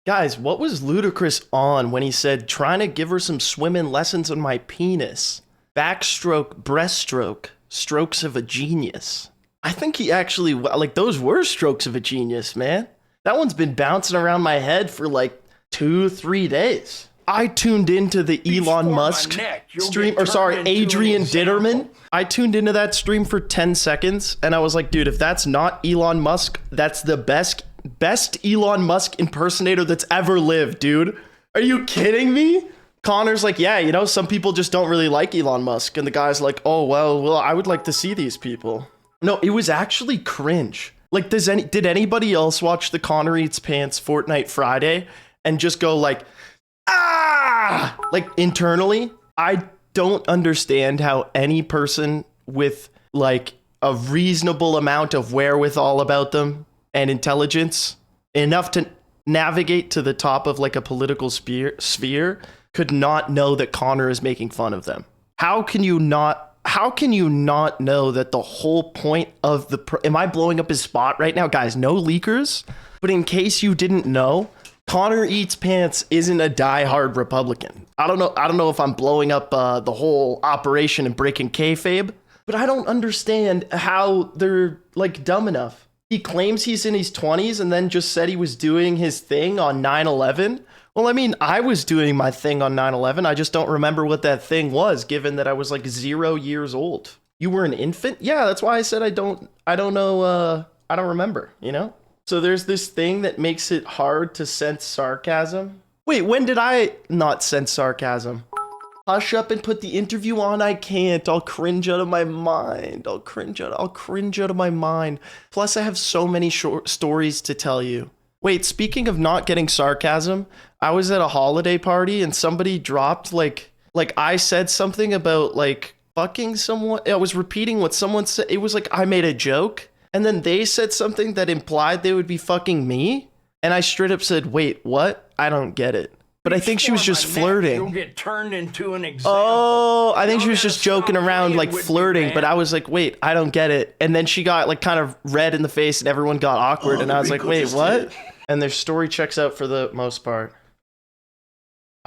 Guys, what was Ludacris on when he said, trying to give her some swimming lessons on my penis? Backstroke, breaststroke, strokes of a genius. I think he actually, like, those were strokes of a genius, man. That one's been bouncing around my head for like 2-3 days. I tuned into the Elon Musk stream, or sorry, Adrian Ditterman. I tuned into that stream for 10 seconds and I was like, dude, if that's not Elon Musk, that's the best Elon Musk impersonator that's ever lived, dude. Are you kidding me? Connor's like, yeah, you know, some people just don't really like Elon Musk. And the guy's like, oh, well, I would like to see these people. No, it was actually cringe. Like, did anybody else watch the Connor Eats Pants Fortnite Friday and just go like, ah, like internally? I don't understand how any person with like a reasonable amount of wherewithal about them and intelligence enough to navigate to the top of like a political sphere could not know that Connor is making fun of them. How can you not know that the whole point of am I blowing up his spot right now? Guys, no leakers, but in case you didn't know, Connor Eats Pants isn't a diehard Republican. I don't know if I'm blowing up the whole operation and breaking kayfabe, but I don't understand how they're like dumb enough. He claims he's in his 20s and then just said he was doing his thing on 9/11. Well, I mean, I was doing my thing on 9/11. I just don't remember what that thing was, given that I was like 0 years old. You were an infant? Yeah, that's why I said I don't know, I don't remember, you know? So there's this thing that makes it hard to sense sarcasm. Wait, when did I not sense sarcasm? Hush up and put the interview on. I can't. I'll cringe out of my mind. I'll cringe out of my mind. Plus, I have so many short stories to tell you. Wait, speaking of not getting sarcasm, I was at a holiday party and somebody dropped like I said something about like fucking someone. I was repeating what someone said. It was like I made a joke and then they said something that implied they would be fucking me. And I straight up said, wait, what? I don't get it. But I think she was just flirting. You'll get turned into an example. Oh, I think she was just joking around, like flirting. But I was like, wait, I don't get it. And then she got like kind of red in the face and everyone got awkward. And I was like, wait, what? And their story checks out for the most part.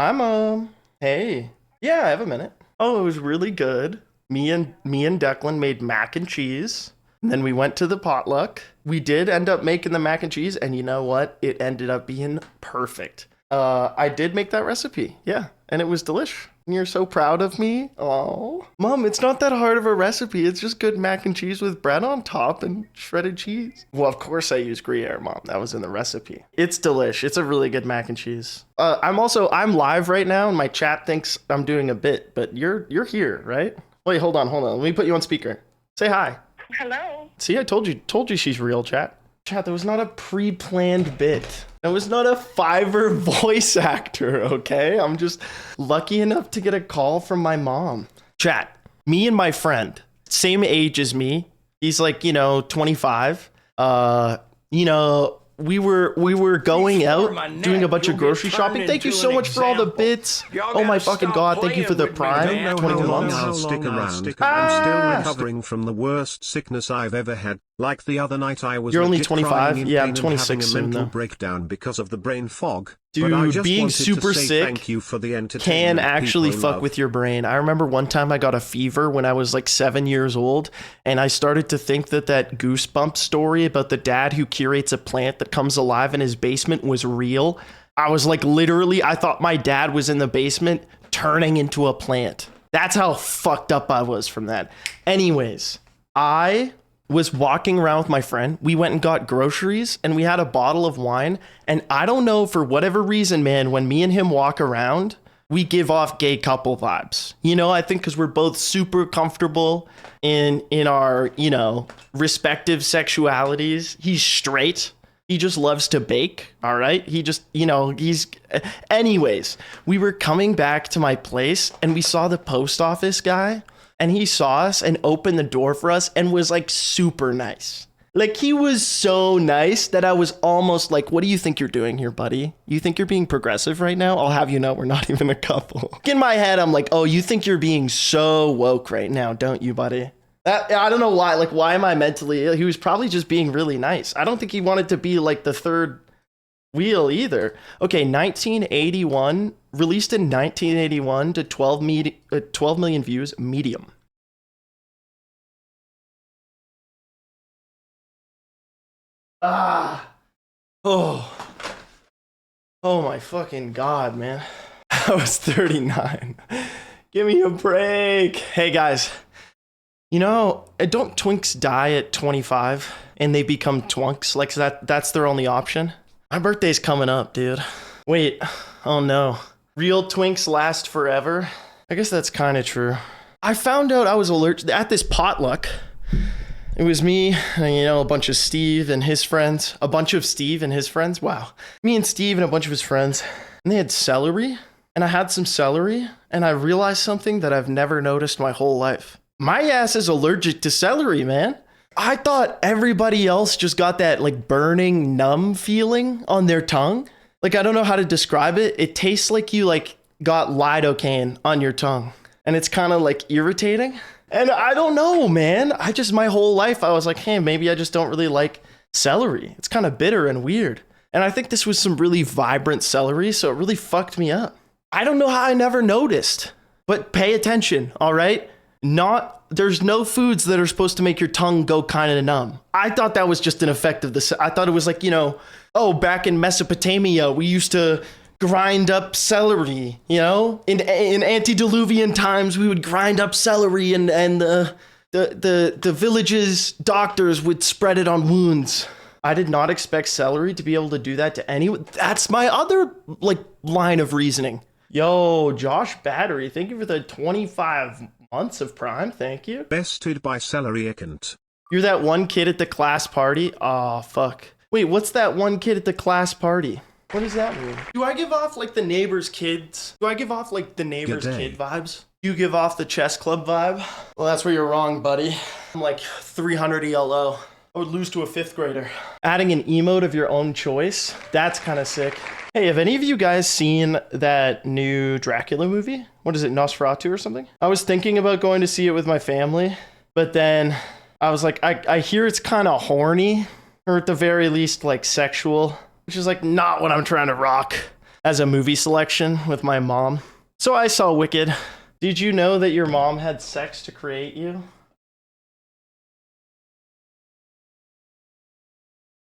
Hi, Mom. Hey. Yeah, I have a minute. Oh, it was really good. Me and Declan made mac and cheese. And then we went to the potluck. We did end up making the mac and cheese. And you know what? It ended up being perfect. I did make that recipe. Yeah. And it was delish. And you're so proud of me. Oh, Mom, it's not that hard of a recipe. It's just good mac and cheese with bread on top and shredded cheese. Well, of course I use Gruyere, Mom. That was in the recipe. It's delish. It's a really good mac and cheese. I'm live right now and my chat thinks I'm doing a bit, but you're here, right? Wait, hold on. Let me put you on speaker. Say hi. Hello. See, I told you she's real, chat. Chat, that was not a pre-planned bit. That was not a Fiverr voice actor, okay? I'm just lucky enough to get a call from my mom. Chat, me and my friend, same age as me. He's like, 25. We were going out, doing a bunch of grocery shopping. Thank you so much for all the bits. Oh my fucking god, thank you for the prime. 21 months. I'll stick around. I'm still recovering from the worst sickness I've ever had. Like the other night I was You're only legit 25? crying in Yeah, I'm pain and 26 having a soon, mental though. breakdown because of the brain fog. Dude, but I just being wanted super to say sick thank you for the can entertainment actually people fuck love. with your brain. I remember one time I got a fever when I was like 7 years old, and I started to think that Goosebumps story about the dad who curates a plant that comes alive in his basement was real. I was like, literally, I thought my dad was in the basement turning into a plant. That's how fucked up I was from that. Anyways, I was walking around with my friend. We went and got groceries and we had a bottle of wine. And I don't know, for whatever reason, man, when me and him walk around, we give off gay couple vibes. I think because we're both super comfortable in our, respective sexualities. He's straight. He just loves to bake. All right. He just, anyways, we were coming back to my place and we saw the post office guy. And he saw us and opened the door for us and was like super nice. Like he was so nice that I was almost like, what do you think you're doing here, buddy? You think you're being progressive right now? I'll have you know we're not even a couple. In my head, I'm like, oh, you think you're being so woke right now, don't you, buddy? I don't know why. Like, why am I mentally ill? He was probably just being really nice. I don't think he wanted to be like the third wheel either. Okay, 1981, released in 1981 to 12 million views, medium. Oh my fucking God, man. I was 39. Give me a break. Hey guys, you know, don't twinks die at 25 and they become twunks? Like that's their only option? My birthday's coming up, dude. Wait, oh no. Real twinks last forever? I guess that's kind of true. I found out I was allergic at this potluck. It was me and, you know, a bunch of Steve and his friends. Wow. Me and Steve and a bunch of his friends. And they had celery. And I had some celery. And I realized something that I've never noticed my whole life. My ass is allergic to celery, man. I thought everybody else just got that like burning, numb feeling on their tongue. Like, I don't know how to describe it. It tastes like you like got lidocaine on your tongue. And it's kind of like irritating. And I don't know, man. My whole life, I was like, hey, maybe I just don't really like celery. It's kind of bitter and weird. And I think this was some really vibrant celery, so it really fucked me up. I don't know how I never noticed, but pay attention, all right? There's no foods that are supposed to make your tongue go kind of numb. I thought that was just an effect of this. I thought it was like, you know, back in Mesopotamia, we used to grind up celery, you know? In antediluvian times, we would grind up celery and the village's doctors would spread it on wounds. I did not expect celery to be able to do that to anyone. That's my other, like, line of reasoning. Yo, Josh Battery, thank you for the 25 months of Prime. Thank you. Bested by Celery Account. You're that one kid at the class party? Aw, fuck. Wait, what's that one kid at the class party? What does that mean? Do I give off like the neighbor's kids? Do I give off like the neighbor's kid vibes? You give off the chess club vibe? Well, that's where you're wrong, buddy. I'm like 300 ELO. I would lose to a 5th grader. Adding an emote of your own choice? That's kind of sick. Hey, have any of you guys seen that new Dracula movie? What is it, Nosferatu or something? I was thinking about going to see it with my family, but then I was like, I hear it's kind of horny, or at the very least, like sexual. Which is like not what I'm trying to rock as a movie selection with my mom. So I saw Wicked. Did you know that your mom had sex to create you?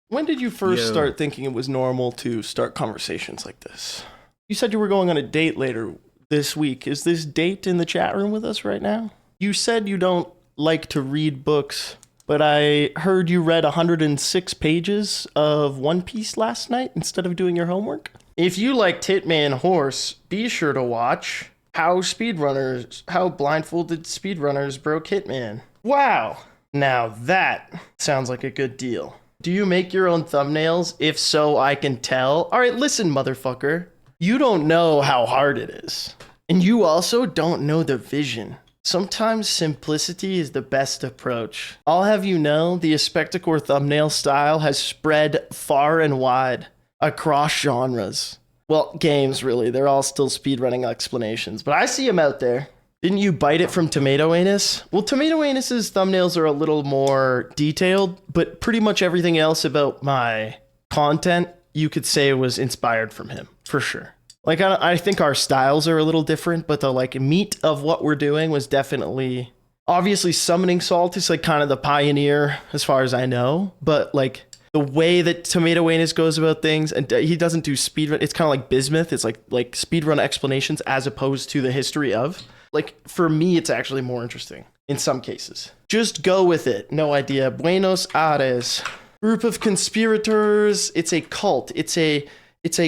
When did you first start thinking it was normal to start conversations like this? You said you were going on a date later this week. Is this date in the chat room with us right now? You said you don't like to read books, but I heard you read 106 pages of One Piece last night instead of doing your homework. If you liked Hitman Horse, be sure to watch How Blindfolded Speedrunners Broke Hitman. Wow. Now that sounds like a good deal. Do you make your own thumbnails? If so, I can tell. All right, listen, motherfucker. You don't know how hard it is. And you also don't know the vision. Sometimes simplicity is the best approach. I'll have you know, the Aspecticor thumbnail style has spread far and wide across genres. Well, games, really. They're all still speedrunning explanations, but I see them out there. Didn't you bite it from Tomato Anus? Well, Tomato Anus's thumbnails are a little more detailed, but pretty much everything else about my content, you could say was inspired from him, for sure. Like, I think our styles are a little different, but the like meat of what we're doing was definitely, obviously Summoning Salt is like kind of the pioneer as far as I know, but like the way that Tomato Anus goes about things, and he doesn't do speedrun, it's kind of like Bismuth, it's like speedrun explanations as opposed to the history of. Like, for me, it's actually more interesting in some cases. Just go with it. No idea. Buenos Aires. Group of conspirators. It's a cult. It's a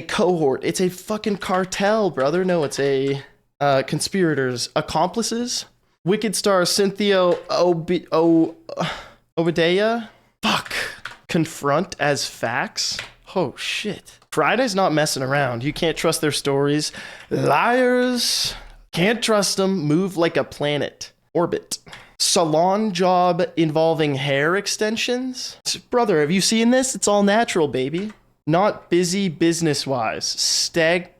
cohort. It's a fucking cartel, brother. No, it's a conspirators. Accomplices. Wicked star Cynthia Obadiah. Fuck. Confront as facts. Oh, shit. Friday's not messing around. You can't trust their stories. Liars. Can't trust them. Move like a planet. Orbit. Salon job involving hair extensions. Brother, have you seen this? It's all natural, baby. Not busy business-wise.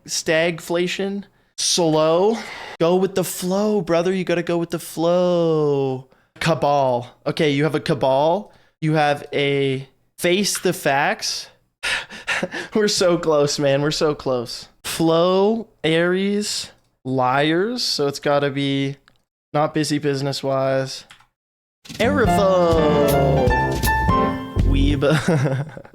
Stagflation. Slow. Go with the flow, brother. You gotta go with the flow. Cabal. Okay, you have a cabal. You have a face the facts. We're so close, man. We're so close. Flo, Aries, Liars. So it's got to be not busy business-wise. Erifo. Weeb.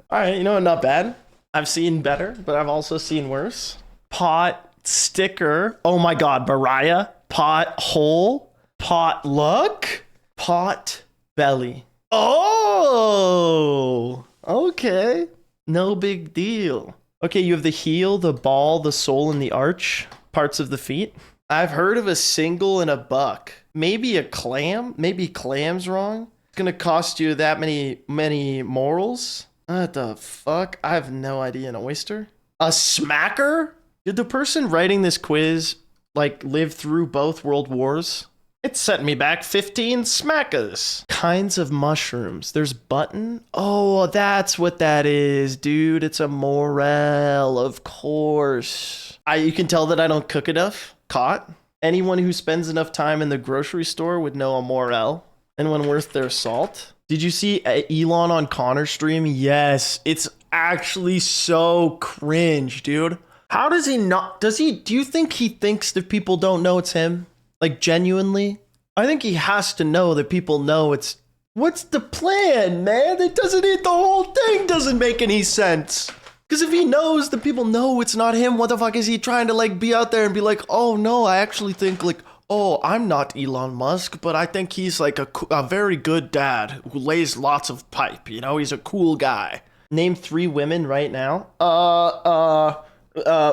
All right, you know what? Not bad. I've seen better, but I've also seen worse. Pot sticker. Oh my God, Mariah. Pot hole. Pot luck. Pot belly. Oh, okay. No big deal. Okay, you have the heel, the ball, the sole, and the arch parts of the feet. I've heard of a single and a buck. Maybe a clam. Maybe clam's wrong. It's gonna cost you that many morals. What the fuck? I have no idea. An oyster? A smacker? Did the person writing this quiz like live through both world wars? It's setting me back 15 smackers. Kinds of mushrooms. There's button. Oh, that's what that is, dude. It's a morel, of course. You can tell that I don't cook enough. Caught. Anyone who spends enough time in the grocery store would know a morel. Anyone worth their salt? Did you see Elon on Connor's stream? Yes. It's actually so cringe, dude. How does he not? Do you think he thinks that people don't know it's him? Like, genuinely? I think he has to know that people know it's... What's the plan, man? It doesn't... The whole thing doesn't make any sense. Because if he knows that people know it's not him, what the fuck is he trying to, like, be out there and be like, oh, no, I actually think, like, oh, I'm not Elon Musk, but I think he's, like, a very good dad who lays lots of pipe, you know? He's a cool guy. Name 3 women right now.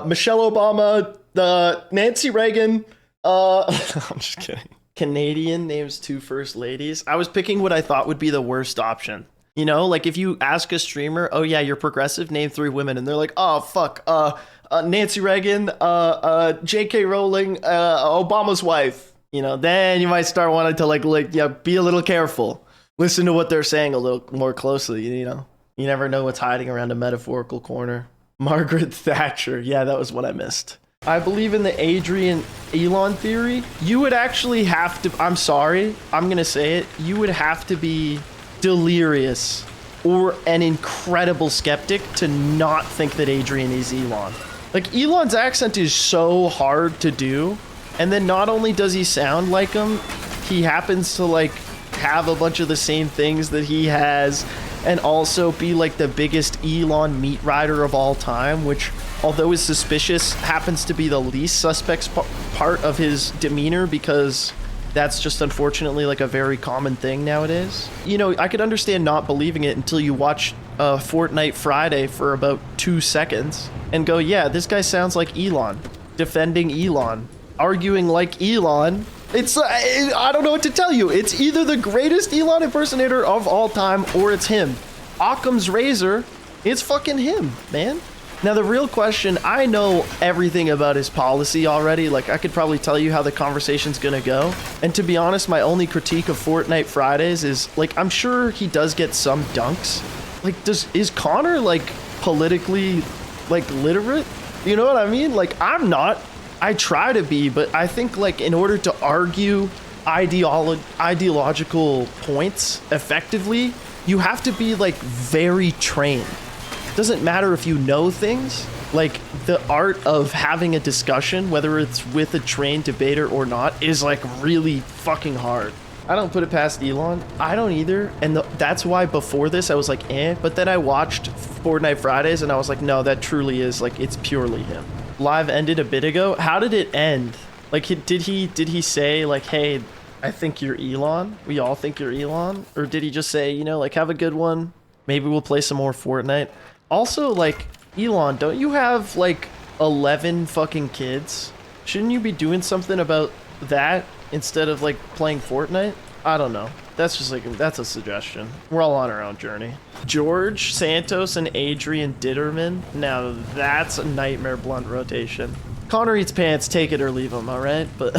Michelle Obama, Nancy Reagan... I'm just kidding. Canadian names 2 first ladies. I was picking what I thought would be the worst option. You know, like if you ask a streamer, oh yeah, you're progressive, name 3 women, and they're like, oh fuck, Nancy Reagan, J.K. Rowling, Obama's wife. You know, then you might start wanting to like be a little careful. Listen to what they're saying a little more closely. You know, you never know what's hiding around a metaphorical corner. Margaret Thatcher. Yeah, that was what I missed. I believe in the Adrian Elon theory. You would actually have to, I'm sorry, I'm going to say it. You would have to be delirious or an incredible skeptic to not think that Adrian is Elon. Like, Elon's accent is so hard to do. And then not only does he sound like him, he happens to like have a bunch of the same things that he has and also be like the biggest Elon meat rider of all time, which, although is suspicious, happens to be the least suspect part of his demeanor because that's just unfortunately like a very common thing nowadays. You know, I could understand not believing it until you watch Fortnite Friday for about 2 seconds and go, yeah, this guy sounds like Elon, defending Elon, arguing like Elon. It's, I don't know what to tell you. It's either the greatest Elon impersonator of all time or it's him. Occam's razor, it's fucking him, man. Now, the real question, I know everything about his policy already. Like, I could probably tell you how the conversation's gonna go. And to be honest, my only critique of Fortnite Fridays is, like, I'm sure he does get some dunks. Like, is Connor, like, politically, like, literate? You know what I mean? Like, I'm not. I try to be, but I think, like, in order to argue ideological points effectively, you have to be, like, very trained. Doesn't matter if you know things. Like, the art of having a discussion, whether it's with a trained debater or not, is like really fucking hard. I don't put it past Elon. I don't either. And that's why before this I was like, eh. But then I watched Fortnite Fridays and I was like, no, that truly is like, it's purely him. Live ended a bit ago. How did it end? Like, did he say like, hey, I think you're Elon? We all think you're Elon? Or did he just say, you know, like, have a good one? Maybe we'll play some more Fortnite. Also, like, Elon, don't you have, like, 11 fucking kids? Shouldn't you be doing something about that instead of, like, playing Fortnite? I don't know. That's just, like, that's a suggestion. We're all on our own journey. George Santos and Adrian Ditterman. Now, that's a nightmare blunt rotation. Connor eats pants, take it or leave him, all right? But,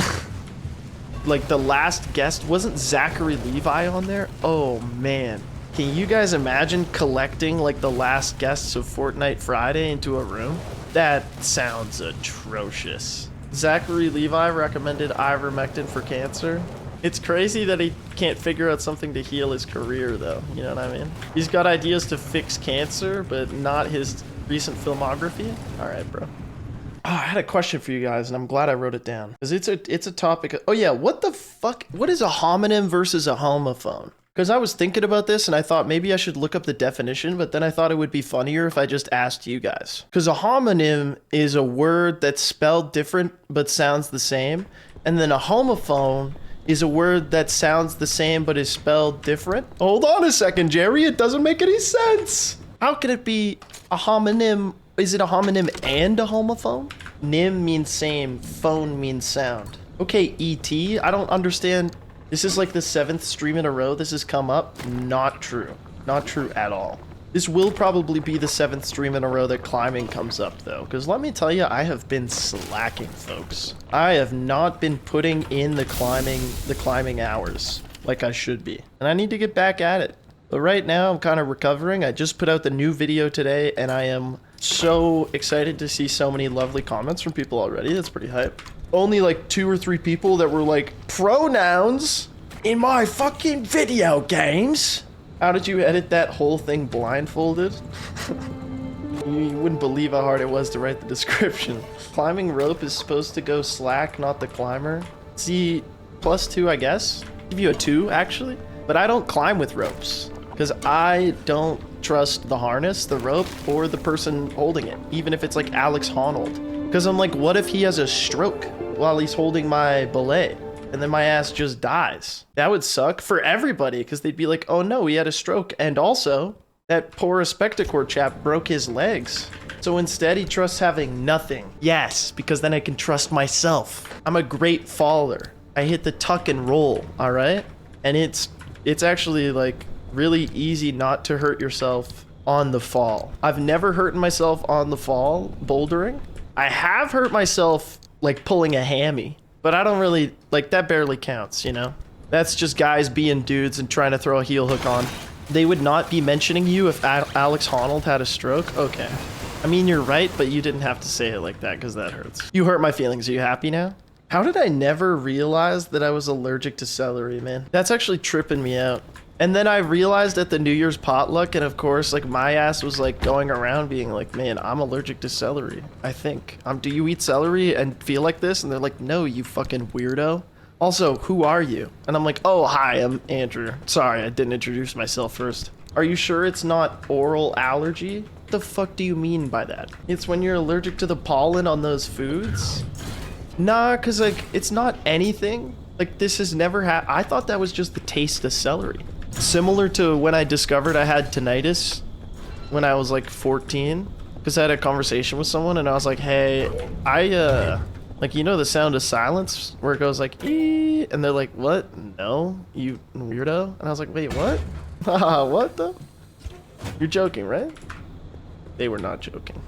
like, the last guest, wasn't Zachary Levi on there? Oh, man. Can you guys imagine collecting like the last guests of Fortnite Friday into a room? That sounds atrocious. Zachary Levi recommended ivermectin for cancer. It's crazy that he can't figure out something to heal his career though, you know what I mean? He's got ideas to fix cancer, but not his Recent filmography? All right, bro. Oh, I had a question for you guys, and I'm glad I wrote it down. Because it's a topic. Oh, yeah, what the fuck? What is a homonym versus a homophone? Because I was thinking about this, and I thought maybe I should look up the definition, but then I thought it would be funnier if I just asked you guys. Because a homonym is a word that's spelled different but sounds the same, and then a homophone is a word that sounds the same but is spelled different. Hold on a second, Jerry. It doesn't make any sense. How can it be a homonym? Is it a homonym and a homophone? Nym means same, phone means sound. Okay, ET, I don't understand. This is like the 7th stream in a row this has come up. Not true. Not true at all. This will probably be the 7th stream in a row that climbing comes up though. Because let me tell you, I have been slacking, folks. I have not been putting in the climbing hours like I should be. And I need to get back at it. But right now I'm kind of recovering. I just put out the new video today and I am so excited to see so many lovely comments from people already. That's pretty hype. Only like 2 or 3 people that were like, pronouns in my fucking video games. How did you edit that whole thing blindfolded? You wouldn't believe how hard it was to write the description. Climbing rope is supposed to go slack, not the climber. See, +2, I guess. Give you a 2, actually. But I don't climb with ropes. Because I don't trust the harness, the rope, or the person holding it. Even if it's like Alex Honnold. Because I'm like, what if he has a stroke while he's holding my belay? And then my ass just dies. That would suck for everybody, because they'd be like, oh no, he had a stroke. And also, that poor Aspecticor chap broke his legs. So instead, he trusts having nothing. Yes, because then I can trust myself. I'm a great faller. I hit the tuck and roll, all right? And it's actually like really easy not to hurt yourself on the fall. I've never hurt myself on the fall bouldering. I have hurt myself like pulling a hammy. But I don't really, like, that barely counts, you know? That's just guys being dudes and trying to throw a heel hook on. They would not be mentioning you if Alex Honnold had a stroke? Okay. I mean, you're right, but you didn't have to say it like that, because that hurts. You hurt my feelings. Are you happy now? How did I never realize that I was allergic to celery, man? That's actually tripping me out. And then I realized at the New Year's potluck, and of course, like, my ass was, like, going around being like, man, I'm allergic to celery, I think. Do you eat celery and feel like this? And they're like, no, you fucking weirdo. Also, who are you? And I'm like, oh, hi, I'm Andrew. Sorry, I didn't introduce myself first. Are you sure it's not oral allergy? What the fuck do you mean by that? It's when you're allergic to the pollen on those foods? Nah, because, like, it's not anything. Like, this has never happened. I thought that was just the taste of celery. Similar to when I discovered I had tinnitus when I was like 14, because I had a conversation with someone and I was like, hey, like, you know the sound of silence where it goes like, ee, and they're like, what? No, you weirdo. And I was like, wait, what? What the? You're joking, right? They were not joking.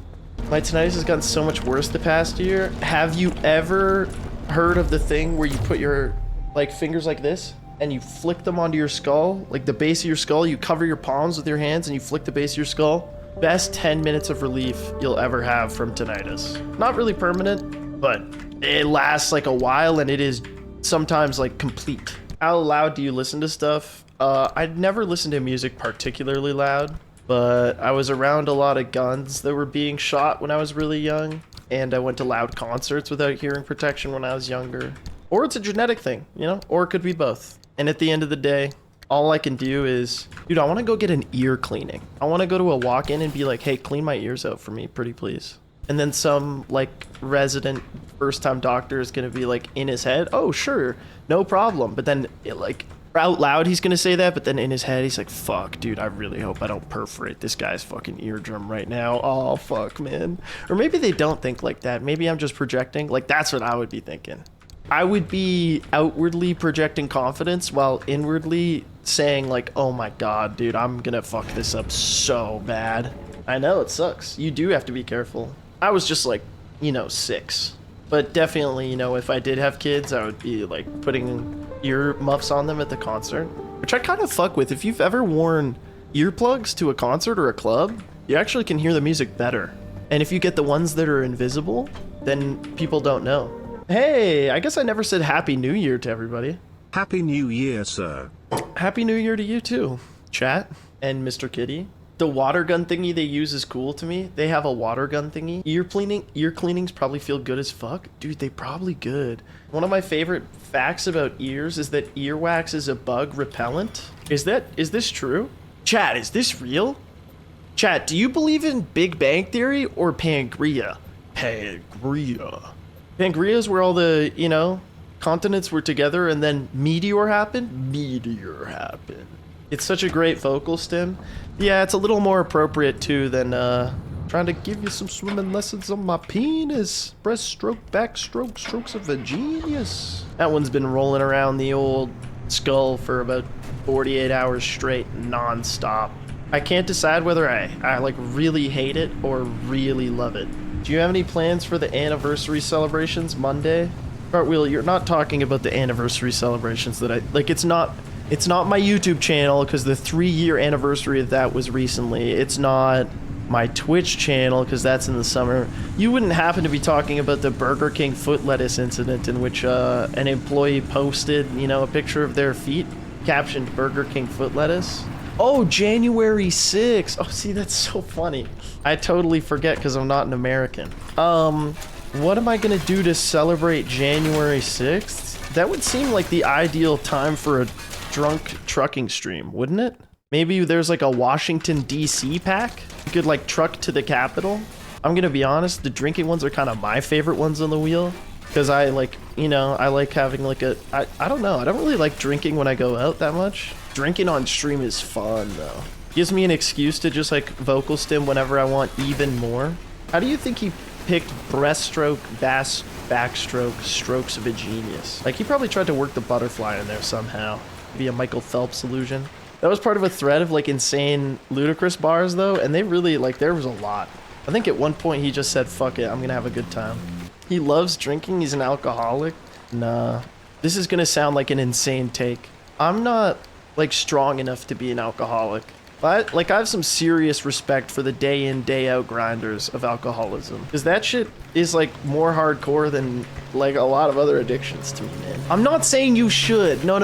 My tinnitus has gotten so much worse the past year. Have you ever heard of the thing where you put your like fingers like this and you flick them onto your skull, like the base of your skull? You cover your palms with your hands and you flick the base of your skull? Best 10 minutes of relief you'll ever have from tinnitus. Not really permanent, but it lasts like a while and it is sometimes like complete. How loud do you listen to stuff? I'd never listened to music particularly loud, but I was around a lot of guns that were being shot when I was really young, and I went to loud concerts without hearing protection when I was younger. Or it's a genetic thing, you know? Or it could be both. And at the end of the day, all I can do is, dude, I want to go get an ear cleaning. I want to go to a walk-in and be like, hey, clean my ears out for me, pretty please. And then some, like, resident first-time doctor is going to be, like, in his head, oh, sure, no problem. But then, like, out loud, he's going to say that, but then in his head, he's like, fuck, dude, I really hope I don't perforate this guy's fucking eardrum right now. Oh, fuck, man. Or maybe they don't think like that. Maybe I'm just projecting. Like, that's what I would be thinking. I would be outwardly projecting confidence while inwardly saying, like, oh my god, dude, I'm gonna fuck this up so bad. I know, it sucks. You do have to be careful. I was just, like, you know, 6. But definitely, you know, if I did have kids, I would be, like, putting ear muffs on them at the concert. Which I kind of fuck with. If you've ever worn earplugs to a concert or a club, you actually can hear the music better. And if you get the ones that are invisible, then people don't know. Hey, I guess I never said Happy New Year to everybody. Happy New Year, sir. Happy New Year to you too, chat and Mr. Kitty. The water gun thingy they use is cool to me. They have a water gun thingy. Ear cleanings probably feel good as fuck. Dude, they probably good. One of my favorite facts about ears is that earwax is a bug repellent. Is this true? Chat, is this real? Chat, do you believe in Big Bang Theory or Pangea? Pangea. Pangea is where all the, you know, continents were together and then meteor happened? Meteor happened. It's such a great vocal stem. Yeah, it's a little more appropriate too than trying to give you some swimming lessons on my penis. Breaststroke, backstroke, strokes of a genius. That one's been rolling around the old skull for about 48 hours straight, non-stop. I can't decide whether I like really hate it or really love it. Do you have any plans for the anniversary celebrations Monday? Cartwheel, you're not talking about the anniversary celebrations that I like. It's not my YouTube channel because the 3-year anniversary of that was recently. It's not my Twitch channel because that's in the summer. You wouldn't happen to be talking about the Burger King foot lettuce incident in which an employee posted, you know, a picture of their feet, captioned Burger King foot lettuce? Oh, January 6th. Oh, see, that's so funny. I totally forget because I'm not an American. What am I gonna do to celebrate January 6th? That would seem like the ideal time for a drunk trucking stream, wouldn't it? Maybe there's like a Washington DC pack you could like truck to the Capitol. I'm gonna be honest, the drinking ones are kind of my favorite ones on the wheel because I like, you know, I like having like I don't know, I don't really like drinking when I go out that much. Drinking on stream is fun though. Gives me an excuse to just like vocal stim whenever I want even more. How do you think he picked breaststroke, backstroke, strokes of a genius? Like he probably tried to work the butterfly in there somehow. Via Michael Phelps illusion. That was part of a thread of like insane Ludacris bars though, and they really like there was a lot. I think at one point he just said, fuck it, I'm gonna have a good time. He loves drinking, he's an alcoholic. Nah. This is gonna sound like an insane take. I'm not like strong enough to be an alcoholic. But like I have some serious respect for the day in, day out grinders of alcoholism. Because that shit is like more hardcore than like a lot of other addictions to me, man. I'm not saying you should. No.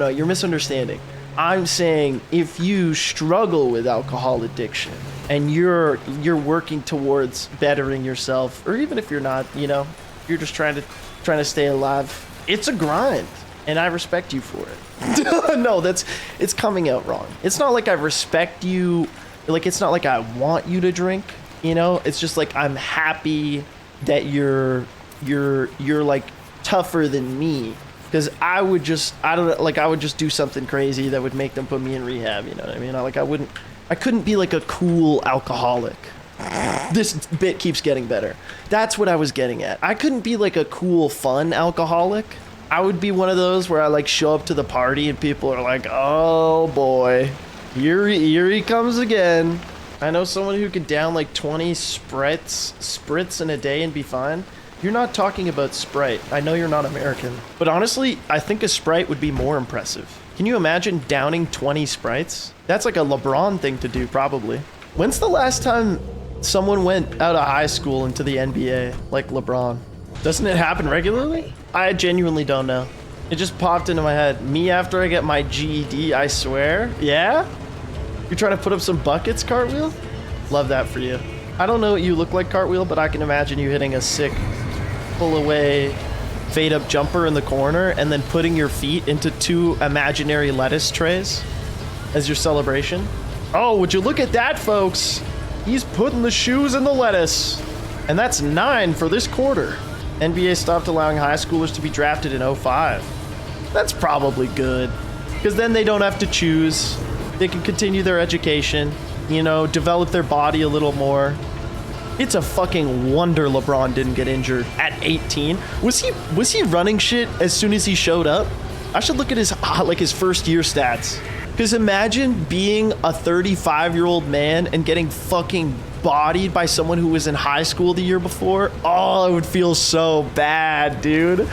You're misunderstanding. I'm saying if you struggle with alcohol addiction and you're working towards bettering yourself, or even if you're not, you know, you're just trying to stay alive, it's a grind. And I respect you for it. No, it's coming out wrong. It's not like I respect you. Like, it's not like I want you to drink, you know? It's just like I'm happy that you're like tougher than me. Because I would just do something crazy that would make them put me in rehab, you know what I mean? I couldn't be like a cool alcoholic. This bit keeps getting better. That's what I was getting at. I couldn't be like a cool, fun alcoholic. I would be one of those where I like show up to the party and people are like, oh boy, here he comes again. I know someone who could down like 20 spritz in a day and be fine. You're not talking about Sprite. I know you're not American. But honestly, I think a Sprite would be more impressive. Can you imagine downing 20 Sprites? That's like a LeBron thing to do, probably. When's the last time someone went out of high school into the NBA like LeBron? Doesn't it happen regularly? I genuinely don't know. It just popped into my head. Me after I get my GED, I swear. Yeah? You're trying to put up some buckets, Cartwheel? Love that for you. I don't know what you look like, Cartwheel, but I can imagine you hitting a sick pull away fade up jumper in the corner and then putting your feet into 2 imaginary lettuce trays as your celebration. Oh, would you look at that, folks? He's putting the shoes in the lettuce. And that's 9 for this quarter. NBA stopped allowing high schoolers to be drafted in 05. That's probably good. Because then they don't have to choose. They can continue their education, you know, develop their body a little more. It's a fucking wonder LeBron didn't get injured at 18. Was he running shit as soon as he showed up? I should look at his first year stats. Because imagine being a 35-year-old man and getting fucking bodied by someone who was in high school the year before. Oh, it would feel so bad, dude.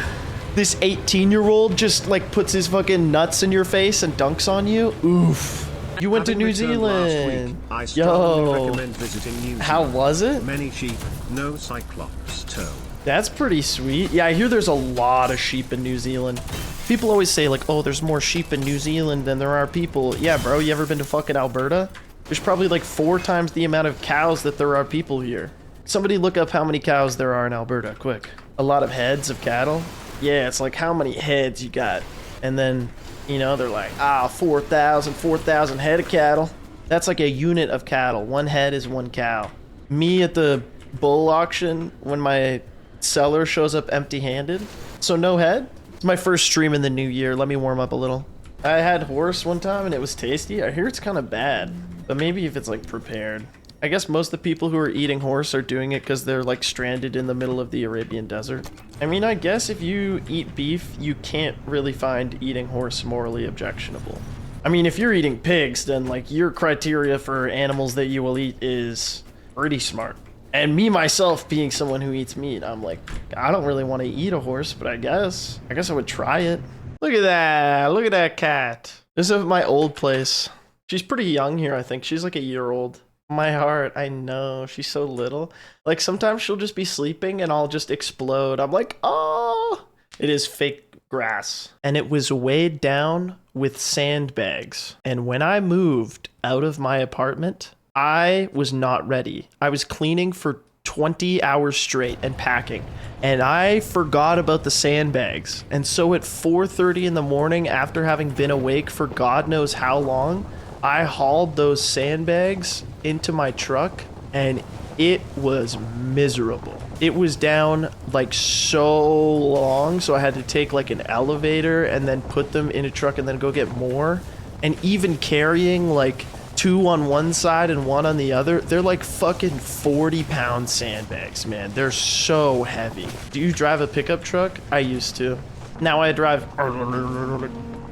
This 18-year-old just like puts his fucking nuts in your face and dunks on you. Oof. You went to New Zealand. I strongly recommend visiting New Zealand. How was it? Many sheep, no cyclops toe. That's pretty sweet. Yeah, I hear there's a lot of sheep in New Zealand. People always say like, oh, there's more sheep in New Zealand than there are people. Yeah, bro, you ever been to fucking Alberta? There's probably like 4 times the amount of cows that there are people here. Somebody look up how many cows there are in Alberta, quick. A lot of heads of cattle? Yeah, it's like how many heads you got. And then, you know, they're like, 4,000 head of cattle. That's like a unit of cattle. 1 head is 1 cow. Me at the bull auction, when my seller shows up empty-handed, so no head. It's my first stream in the new year. Let me warm up a little. I had horse one time and it was tasty. I hear it's kind of bad, but maybe if it's like prepared. I guess most of the people who are eating horse are doing it because they're like stranded in the middle of the Arabian desert. I mean, I guess if you eat beef, you can't really find eating horse morally objectionable. I mean, if you're eating pigs, then like your criteria for animals that you will eat is pretty smart. And me myself being someone who eats meat, I'm like, I don't really want to eat a horse, but I guess I would try it. Look at that cat. This is my old place. She's pretty young here, I think. She's like a year old. My heart, I know, she's so little. Like sometimes she'll just be sleeping and I'll just explode. I'm like, oh, it is fake grass. And it was weighed down with sandbags. And when I moved out of my apartment, I was not ready. I was cleaning for 20 hours straight and packing, and I forgot about the sandbags. And so at 4:30 in the morning, after having been awake for God knows how long, I hauled those sandbags into my truck, and it was miserable. It was down like so long, so I had to take like an elevator and then put them in a truck and then go get more. And even carrying like 2 on one side and 1 on the other, they're like fucking 40-pound sandbags, man. They're so heavy. Do you drive a pickup truck? I used to. Now I drive.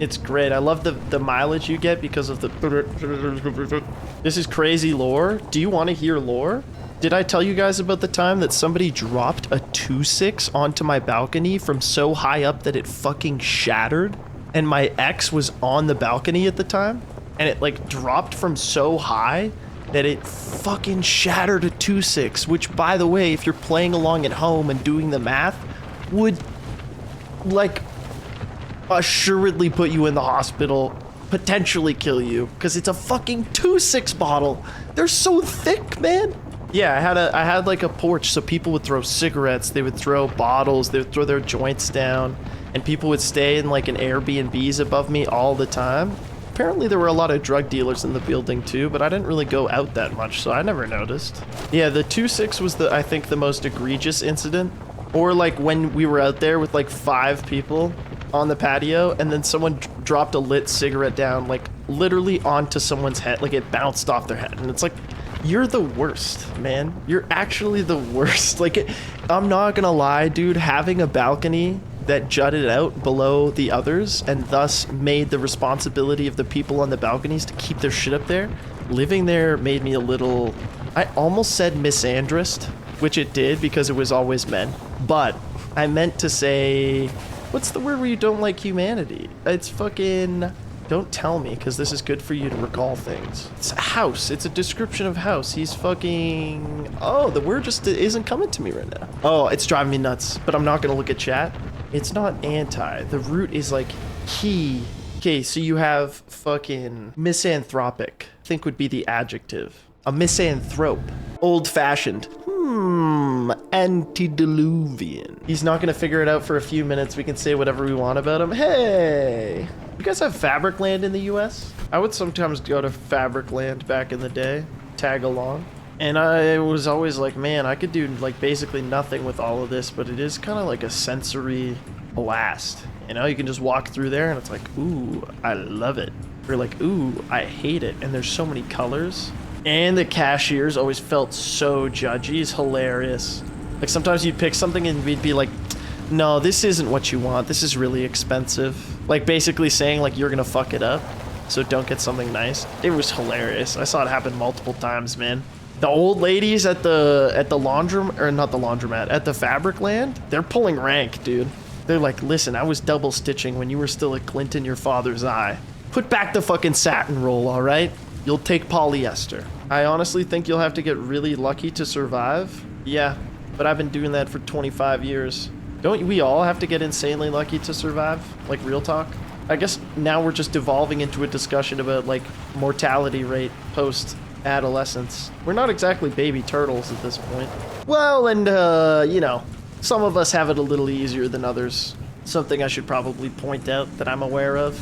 It's great. I love the mileage you get because of the... This is crazy lore. Do you want to hear lore? Did I tell you guys about the time that somebody dropped a 2.6 onto my balcony from so high up that it fucking shattered? And my ex was on the balcony at the time? And it like dropped from so high that it fucking shattered a 2.6, which by the way, if you're playing along at home and doing the math, would like assuredly put you in the hospital, potentially kill you, because it's a fucking 2.6 bottle. They're so thick, man. Yeah, I had like a porch, so people would throw cigarettes, they would throw bottles, they would throw their joints down, and people would stay in like an Airbnbs above me all the time. Apparently there were a lot of drug dealers in the building too, but I didn't really go out that much, so I never noticed. Yeah, the 2.6 was I think the most egregious incident. Or like when we were out there with like 5 people on the patio, and then someone dropped a lit cigarette down like literally onto someone's head, like it bounced off their head, and it's like, you're the worst, man. You're actually the worst. Like, I'm not gonna lie, dude, having a balcony that jutted out below the others and thus made the responsibility of the people on the balconies to keep their shit up there, living there made me a little, I almost said misandrist, which it did because it was always men, but I meant to say, what's the word where you don't like humanity? It's fucking, don't tell me, because this is good for you to recall things. It's a house. It's a description of house. He's fucking... Oh, the word just isn't coming to me right now. Oh, it's driving me nuts, but I'm not going to look at chat. It's not anti. The root is like he. Okay, so you have fucking misanthropic, I think would be the adjective. A misanthrope. Old-fashioned. Antediluvian. He's not going to figure it out for a few minutes. We can say whatever we want about him. Hey! You guys have Fabricland in the US? I would sometimes go to Fabricland back in the day, tag along. And I was always like, man, I could do like basically nothing with all of this, but it is kind of like a sensory blast. You know, you can just walk through there and it's like, ooh, I love it. Or like, ooh, I hate it. And there's so many colors. And the cashiers always felt so judgy. It's hilarious. Like sometimes you'd pick something and we'd be like, no, this isn't what you want. This is really expensive. Like basically saying like you're gonna fuck it up, so don't get something nice. It was hilarious. I saw it happen multiple times, man. The old ladies at the laundromat, or not the laundromat, at the Fabricland, they're pulling rank, dude. They're like, listen, I was double stitching when you were still a glint in your father's eye. Put back the fucking satin roll, all right? You'll take polyester. I honestly think you'll have to get really lucky to survive. Yeah, but I've been doing that for 25 years. Don't we all have to get insanely lucky to survive? Like real talk? I guess now we're just devolving into a discussion about like mortality rate post adolescence. We're not exactly baby turtles at this point. Well, and, you know, some of us have it a little easier than others. Something I should probably point out that I'm aware of.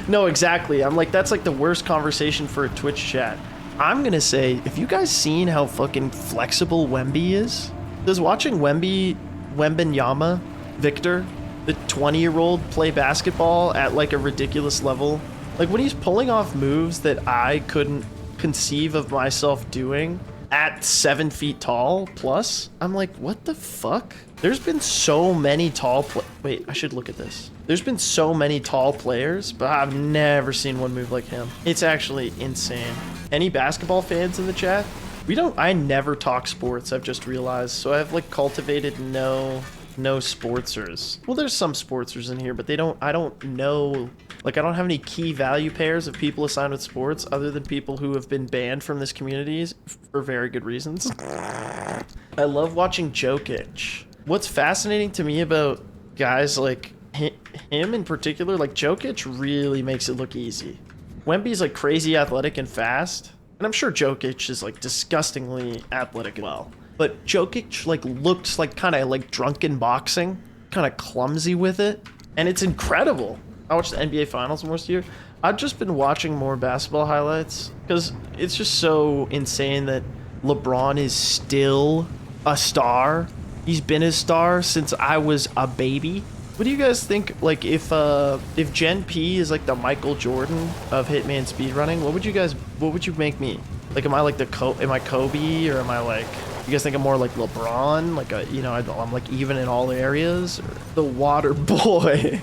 No, exactly. I'm like, that's like the worst conversation for a Twitch chat. I'm gonna say, have you guys seen how fucking flexible Wemby is? Does watching Wembenyama, Victor, the 20-year-old, play basketball at like a ridiculous level? Like when he's pulling off moves that I couldn't conceive of myself doing at 7 feet tall plus, I'm like, what the fuck? There's been so many wait, I should look at this. There's been so many tall players, but I've never seen one move like him. It's actually insane. Any basketball fans in the chat? I never talk sports, I've just realized. So I've like cultivated no sportsers. Well, there's some sportsers in here, but I don't know, like I don't have any key value pairs of people assigned with sports other than people who have been banned from this community for very good reasons. I love watching Jokic. What's fascinating to me about guys like him in particular, like Jokic really makes it look easy. Wemby's like crazy athletic and fast, and I'm sure Jokic is like disgustingly athletic as well. But Jokic like looks like kind of like drunk in boxing, kind of clumsy with it, and it's incredible. I watched the NBA Finals most year. I've just been watching more basketball highlights because it's just so insane that LeBron is still a star. He's been a star since I was a baby. What do you guys think, like, if Gen P is like the Michael Jordan of Hitman speedrunning, what would you make me? Like, am I like am I Kobe, or am I like, you guys think I'm more like LeBron? Like, you know, I'm like even in all areas? Or the water boy.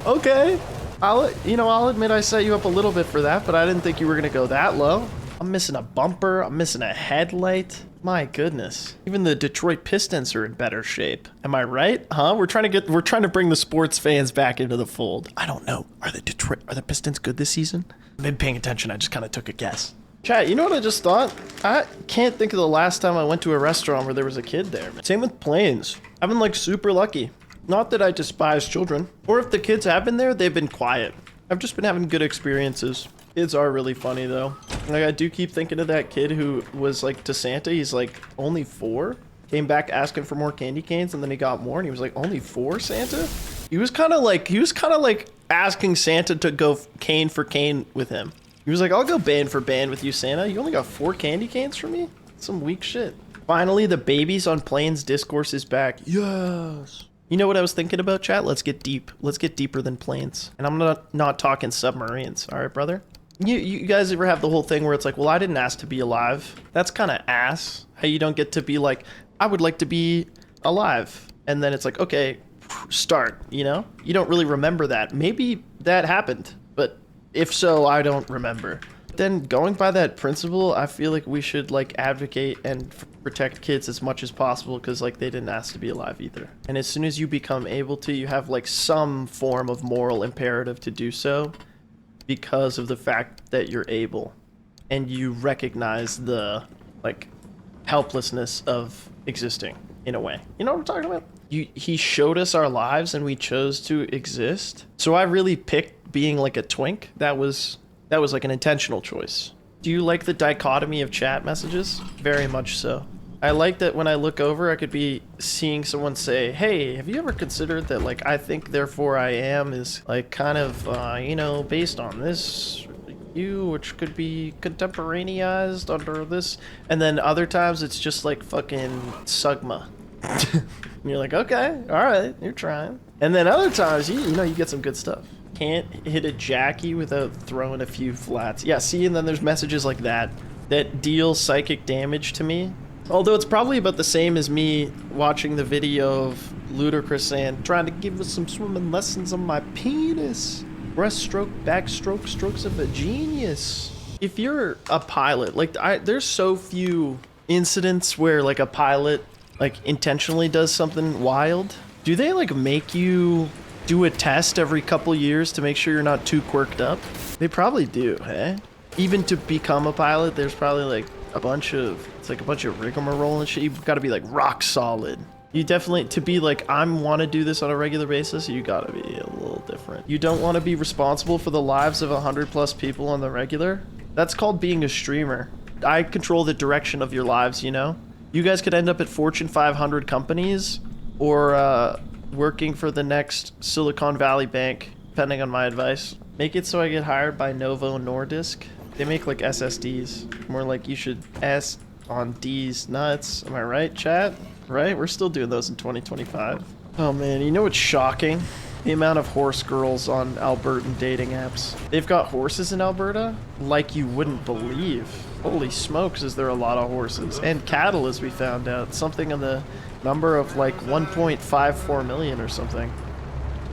Okay. I'll admit I set you up a little bit for that, but I didn't think you were gonna go that low. I'm missing a bumper, I'm missing a headlight. My goodness. Even the Detroit Pistons are in better shape. Am I right? Huh? We're trying to bring the sports fans back into the fold. I don't know. Are the Pistons good this season? I've been paying attention. I just kind of took a guess. Chat, you know what I just thought? I can't think of the last time I went to a restaurant where there was a kid there. Same with planes. I've been like super lucky. Not that I despise children. Or if the kids have been there, they've been quiet. I've just been having good experiences. Kids are really funny though. Like I do keep thinking of that kid who was like to Santa. He's like only 4. Came back asking for more candy canes, and then he got more, and he was like, only 4, Santa? He was kind of like asking Santa to go cane for cane with him. He was like, I'll go band for band with you, Santa. You only got 4 candy canes for me? Some weak shit. Finally, the babies on planes discourse is back. Yes. You know what I was thinking about, chat? Let's get deep. Let's get deeper than planes. And I'm not talking submarines. All right, brother? You guys ever have the whole thing where it's like, well, I didn't ask to be alive? That's kind of ass. How you don't get to be like, I would like to be alive. And then it's like, okay, start, you know? You don't really remember that. Maybe that happened, but if so, I don't remember. Then going by that principle, I feel like we should like advocate and protect kids as much as possible, because like they didn't ask to be alive either. And as soon as you become able to, you have like some form of moral imperative to do so, because of the fact that you're able, and you recognize the like helplessness of existing in a way. You know what I'm talking about? He showed us our lives and we chose to exist. So I really picked being like a twink. That was like an intentional choice. Do you like the dichotomy of chat messages? Very much so. I like that when I look over, I could be seeing someone say, hey, have you ever considered that, like, I think, therefore I am is, like, kind of, you know, based on this you, which could be contemporaneized under this. And then other times it's just, like, fucking Sugma. And you're like, okay, all right, you're trying. And then other times, you know, you get some good stuff. Can't hit a Jackie without throwing a few flats. Yeah, see, and then there's messages like that deal psychic damage to me. Although it's probably about the same as me watching the video of Ludacris saying, trying to give us some swimming lessons on my penis. Breaststroke, backstroke, strokes of a genius. If you're a pilot, like there's so few incidents where like a pilot like intentionally does something wild. Do they like make you do a test every couple years to make sure you're not too quirked up? They probably do, hey? Even to become a pilot, there's probably like a bunch of rigmarole and shit. You've got to be like rock solid. You definitely, to be like, I want to do this on a regular basis, you got to be a little different. You don't want to be responsible for the lives of 100+ people on the regular. That's called being a streamer. I control the direction of your lives, you know? You guys could end up at Fortune 500 companies or working for the next Silicon Valley bank, depending on my advice. Make it so I get hired by Novo Nordisk. They make like SSDs. More like you should S on D's nuts. Am I right, chat? Right? We're still doing those in 2025. Oh man, you know what's shocking? The amount of horse girls on Albertan dating apps. They've got horses in Alberta like you wouldn't believe. Holy smokes, is there a lot of horses. And cattle, as we found out. Something in the number of like 1.54 million or something.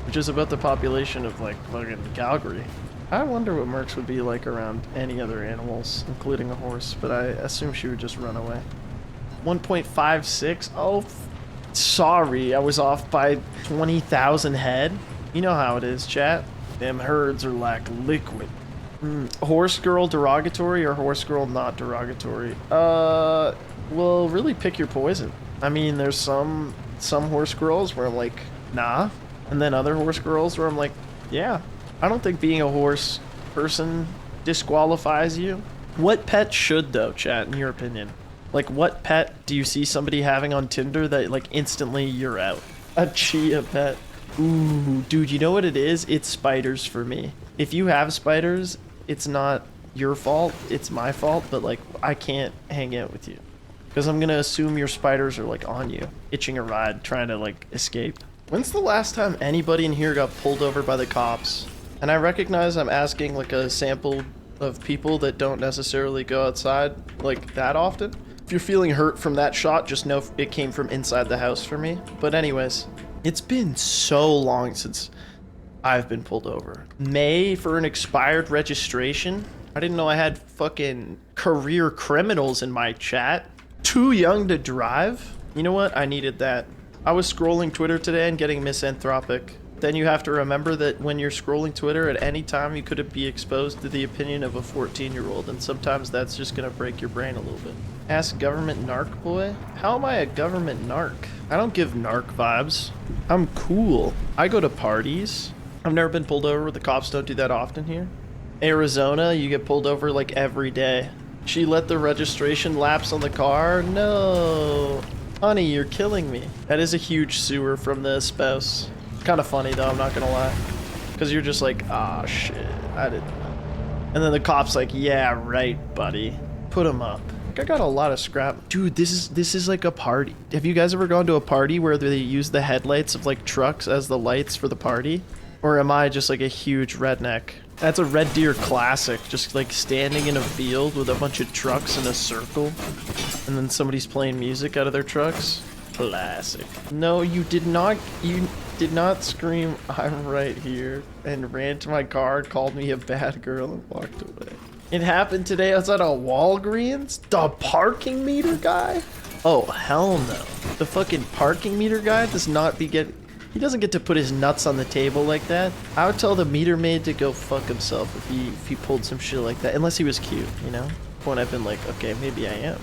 Which is about the population of like fucking Calgary. I wonder what Mercs would be like around any other animals, including a horse, but I assume she would just run away. 1.56? Oh, sorry, I was off by 20,000 head. You know how it is, chat. Them herds are like liquid. Horse girl derogatory or horse girl not derogatory? Well, really pick your poison. I mean, there's some horse girls where I'm like, nah. And then other horse girls where I'm like, yeah. I don't think being a horse person disqualifies you. What pet should, though, chat, in your opinion? Like, what pet do you see somebody having on Tinder that, like, instantly you're out? A chia pet. Ooh, dude, you know what it is? It's spiders for me. If you have spiders, it's not your fault. It's my fault, but, like, I can't hang out with you. Because I'm gonna assume your spiders are, like, on you, itching a ride, trying to, like, escape. When's the last time anybody in here got pulled over by the cops? And I recognize I'm asking, like, a sample of people that don't necessarily go outside, like, that often. If you're feeling hurt from that shot, just know it came from inside the house for me. But anyways, it's been so long since I've been pulled over. May for an expired registration? I didn't know I had fucking career criminals in my chat. Too young to drive? You know what? I needed that. I was scrolling Twitter today and getting misanthropic. Then you have to remember that when you're scrolling Twitter at any time, you could be exposed to the opinion of a 14-year-old, and sometimes that's just gonna break your brain a little bit. Ask government narc boy? How am I a government narc? I don't give narc vibes. I'm cool. I go to parties. I've never been pulled over. The cops don't do that often here. Arizona, you get pulled over like every day. She let the registration lapse on the car? No. Honey, you're killing me. That is a huge sewer from the spouse. Kind of funny though, I'm not gonna lie. Because you're just like, ah, shit, I didn't know. And then the cop's like, yeah, right, buddy. Put him up. I got a lot of scrap. Dude, this is like a party. Have you guys ever gone to a party where they use the headlights of like trucks as the lights for the party? Or am I just like a huge redneck? That's a Red Deer classic. Just like standing in a field with a bunch of trucks in a circle. And then somebody's playing music out of their trucks. Classic. No, you did not scream, I'm right here, and ran to my car, called me a bad girl, and walked away. It happened today outside of Walgreens? The parking meter guy? Oh, hell no. The fucking parking meter guy does not he doesn't get to put his nuts on the table like that. I would tell the meter maid to go fuck himself if he pulled some shit like that, unless he was cute, you know? When I've been like, okay, maybe I am.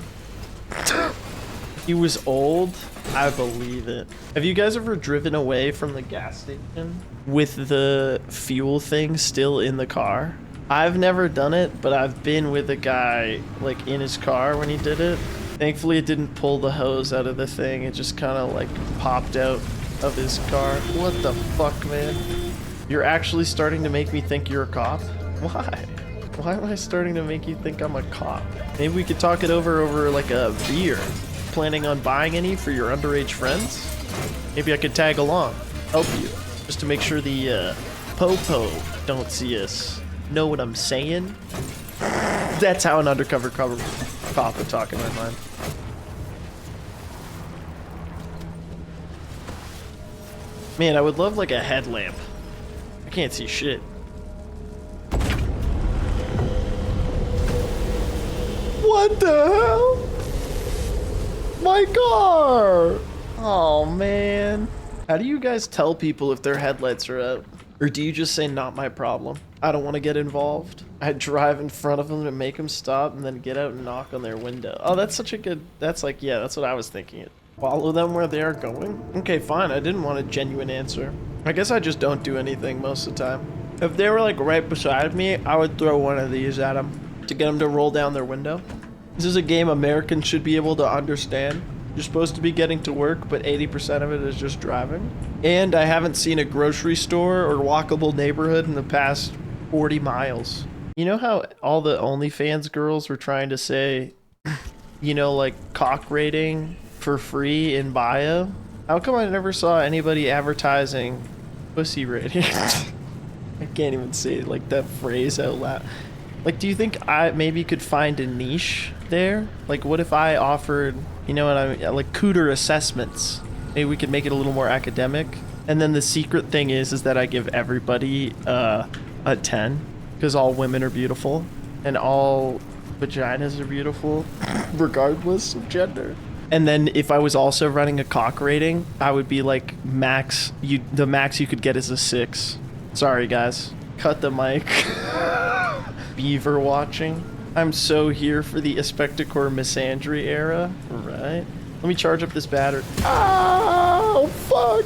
He was old. I believe it. Have you guys ever driven away from the gas station with the fuel thing still in the car? I've never done it, but I've been with a guy like in his car when he did it. Thankfully, it didn't pull the hose out of the thing. It just kind of like popped out of his car. What the fuck, man? You're actually starting to make me think you're a cop? Why? Why am I starting to make you think I'm a cop? Maybe we could talk it over like a beer. Planning on buying any for your underage friends? Maybe I could tag along, help you, just to make sure the po-po don't see us. Know what I'm saying? That's how an undercover cop would talk in my mind. Man, I would love like a headlamp. I can't see shit. What the hell? My car! Oh man. How do you guys tell people if their headlights are out? Or do you just say, not my problem? I don't want to get involved. I drive in front of them to make them stop and then get out and knock on their window. Oh, that's such a good, that's like, yeah, that's what I was thinking. Follow them where they are going? Okay, fine, I didn't want a genuine answer. I guess I just don't do anything most of the time. If they were like right beside me, I would throw one of these at them. to get them to roll down their window. This is a game Americans should be able to understand. You're supposed to be getting to work, but 80% of it is just driving. And I haven't seen a grocery store or walkable neighborhood in the past 40 miles. You know how all the OnlyFans girls were trying to say, you know, like cock rating for free in bio? How come I never saw anybody advertising pussy rating? I can't even say like that phrase out loud. Like, do you think I maybe could find a niche there? Like, what if I offered, you know what I mean, like cooter assessments? Maybe we could make it a little more academic. And then the secret thing is that I give everybody a 10 because all women are beautiful and all vaginas are beautiful regardless of gender. And then if I was also running a cock rating, I would be like the max you could get is a 6. Sorry guys, cut the mic. Beaver watching. I'm so here for the Aspecticor misandry era. Right. Let me charge up this battery. Oh, fuck.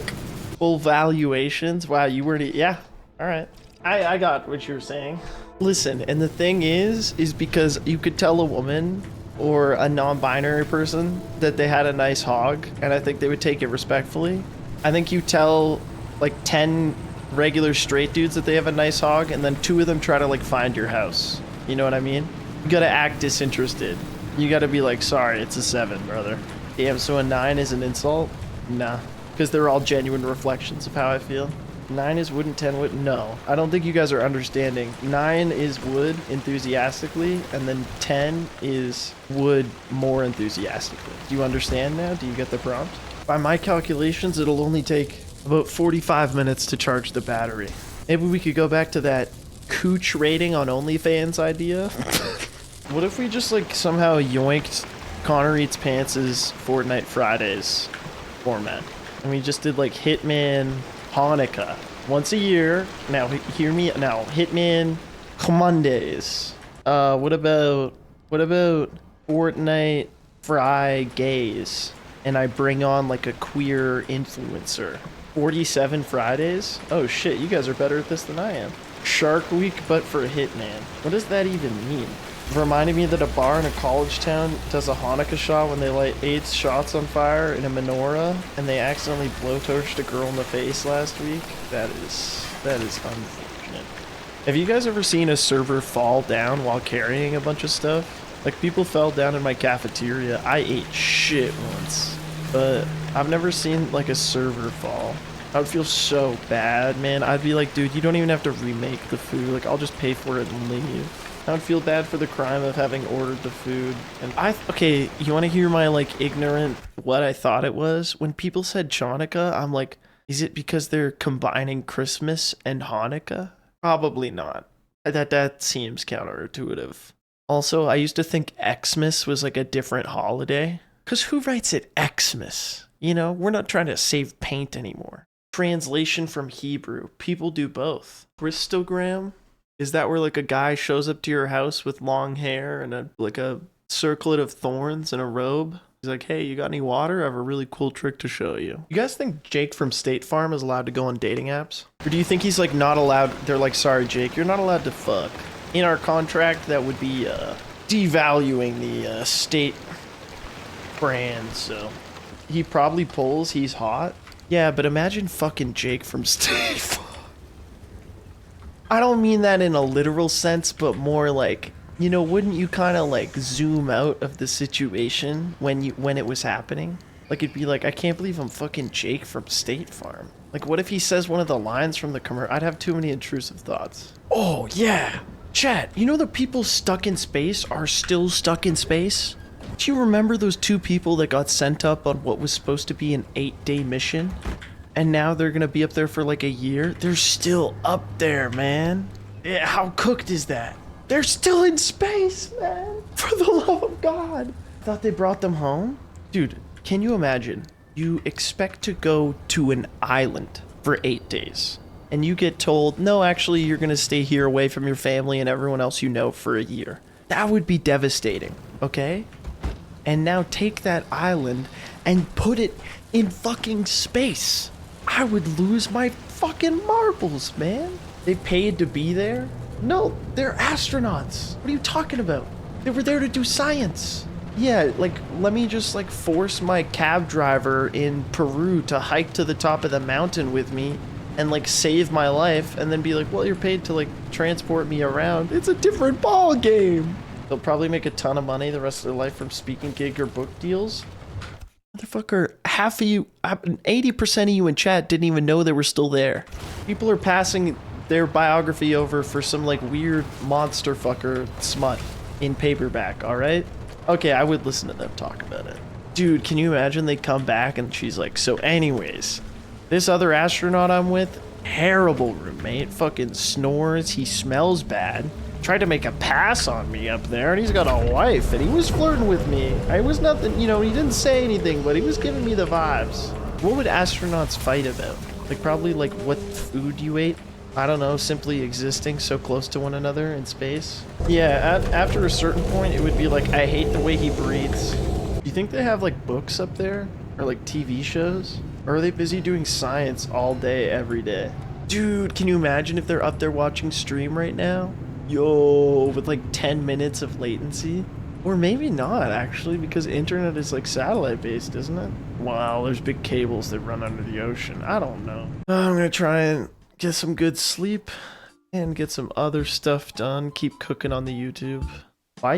Full valuations. Wow, you weren't... Yeah. All right. I got what you were saying. Listen, and the thing is because you could tell a woman or a non-binary person that they had a nice hog, and I think they would take it respectfully. I think you tell like 10 regular straight dudes that they have a nice hog, and then 2 of them try to like find your house. You know what I mean? You gotta act disinterested. You gotta be like, sorry, it's a 7, brother. Damn, so a 9 is an insult? Nah, because they're all genuine reflections of how I feel. 9 is wood and 10 wood. No, I don't think you guys are understanding. 9 is wood enthusiastically, and then 10 is wood more enthusiastically. Do you understand now? Do you get the prompt? By my calculations, it'll only take about 45 minutes to charge the battery. Maybe we could go back to that cooch rating on OnlyFans idea. What if we just like somehow yoinked Connor Eats Pants' Fortnite Fridays format, and we just did like Hitman Hanukkah once a year. Now hear me now. Hitman Mondays. What about Fortnite Fridays? And I bring on like a queer influencer. 47 Fridays? Oh shit, you guys are better at this than I am. Shark Week, but for a Hitman. What does that even mean? It reminded me that a bar in a college town does a Hanukkah shot when they light 8 shots on fire in a menorah, and they accidentally blowtorched a girl in the face last week. That is unfortunate. Have you guys ever seen a server fall down while carrying a bunch of stuff? Like, people fell down in my cafeteria. I ate shit once, but I've never seen like a server fall. I would feel so bad, man. I'd be like, dude, you don't even have to remake the food. Like, I'll just pay for it and leave. I would feel bad for the crime of having ordered the food. And okay, you want to hear my like ignorant what I thought it was? When people said Chanukah, I'm like, is it because they're combining Christmas and Hanukkah? Probably not. That seems counterintuitive. Also, I used to think Xmas was like a different holiday. Because who writes it Xmas? You know, we're not trying to save paint anymore. Translation from Hebrew. People do both. Christogram? Is that where like a guy shows up to your house with long hair and a circlet of thorns and a robe? He's like, hey, you got any water? I have a really cool trick to show you. You guys think Jake from Statefarm is allowed to go on dating apps? Or do you think he's like not allowed? They're like, sorry, Jake, you're not allowed to fuck. In our contract, that would be devaluing the state brand, so he probably pulls. He's hot. Yeah, but imagine fucking Jake from Statefarm. I don't mean that in a literal sense, but more like, you know, wouldn't you kind of like zoom out of the situation when it was happening? Like, it'd be like, I can't believe I'm fucking Jake from State Farm. Like, what if he says one of the lines from the commercial? I'd have too many intrusive thoughts. Oh, yeah. Chat, you know the people stuck in space are still stuck in space? Do you remember those 2 people that got sent up on what was supposed to be an 8-day mission? And now they're gonna be up there for like a year? They're still up there, man. Yeah, how cooked is that? They're still in space, man. For the love of God. Thought they brought them home? Dude, can you imagine? You expect to go to an island for 8 days. And you get told, no, actually, you're gonna stay here away from your family and everyone else you know for a year. That would be devastating, okay? And now take that island and put it in fucking space. I would lose my fucking marbles, man. They paid to be there. No, they're astronauts. What are you talking about? They were there to do science. Yeah, like, let me just, like, force my cab driver in Peru to hike to the top of the mountain with me and, like, save my life, and then be like, well, you're paid to, like, transport me around. It's a different ball game. They'll probably make a ton of money the rest of their life from speaking gig or book deals. Motherfucker, half of you, 80% of you in chat didn't even know they were still there. People are passing their biography over for some, like, weird monster fucker smut in paperback, alright? Okay, I would listen to them talk about it. Dude, can you imagine they come back and she's like, so anyways, this other astronaut I'm with, terrible roommate, fucking snores, he smells bad, tried to make a pass on me up there, and he's got a wife, and he was flirting with me. I was nothing, you know, he didn't say anything, but he was giving me the vibes. What would astronauts fight about? Like, probably, like, what food you ate? I don't know, simply existing so close to one another in space. Yeah, after a certain point, it would be like, I hate the way he breathes. Do you think they have, like, books up there? Or, like, TV shows? Or are they busy doing science all day, every day? Dude, can you imagine if they're up there watching stream right now? Yo, with, like, 10 minutes of latency? Or maybe not, actually, because internet is, like, satellite-based, isn't it? Wow, there's big cables that run under the ocean. I don't know. I'm gonna try and get some good sleep and get some other stuff done. Keep cooking on the YouTube. Bye.